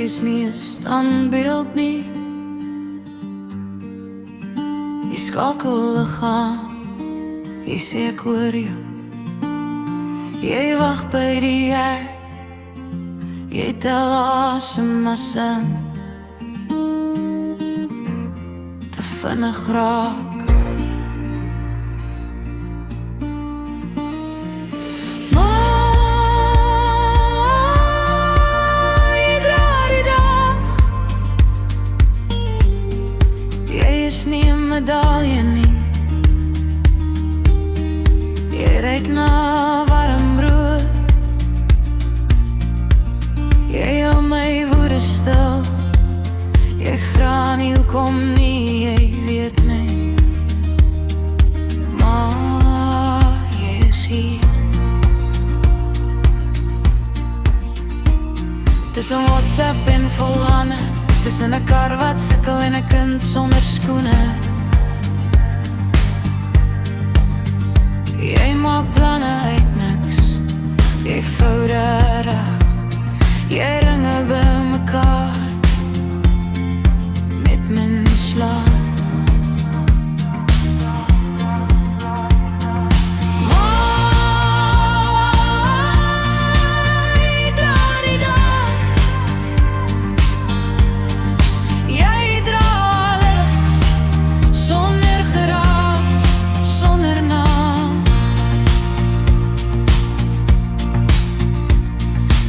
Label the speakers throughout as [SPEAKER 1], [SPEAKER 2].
[SPEAKER 1] is nie 'n standbeeld nie. Jy skakel liggaam, jy sê ek hoor jou. Jy wag by die hek, jy tel asem as in te vinnig raak. Maar jy dra die dag, jy is nie 'n medalje nie. Jy reik na warm rood, jy hou my woede stil. Jy vra nie hoekom nie, jy weet nie. Maar jy is hier. Tussen WhatsApp en vol hande, tussen 'n kar wat sukkel en 'n kind sonder skoene. Jy maak planne uit niks, jy vou dit reg. Jy ringe bymekaar met min slaap. Maar jy dra die dag, jy dra alles, sonder geraas, sonder naam.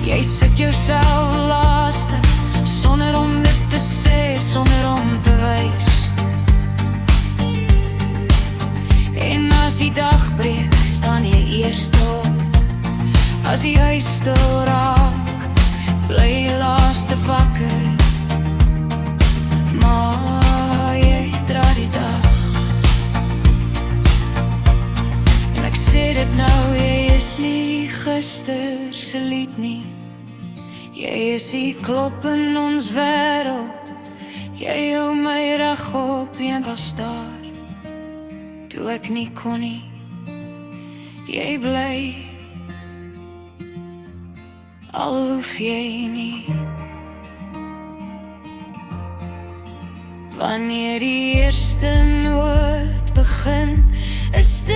[SPEAKER 1] Jy sit jouself laaste, sonder om dit te sê, sonder om te wys. En as die dag breek, staan jy eerst op. As die huis stil raak, bly jy laaste wakker. Maar jy dra die dag. En ek sê dit nou, jy is nie gister se lied nie. Jy is die klop in ons wêreld. Jy hou my reg op, jy was daar toe ek nie kon nie. Jy bly, al hoef jy nie. Wanneer die eerste noot begin, is dit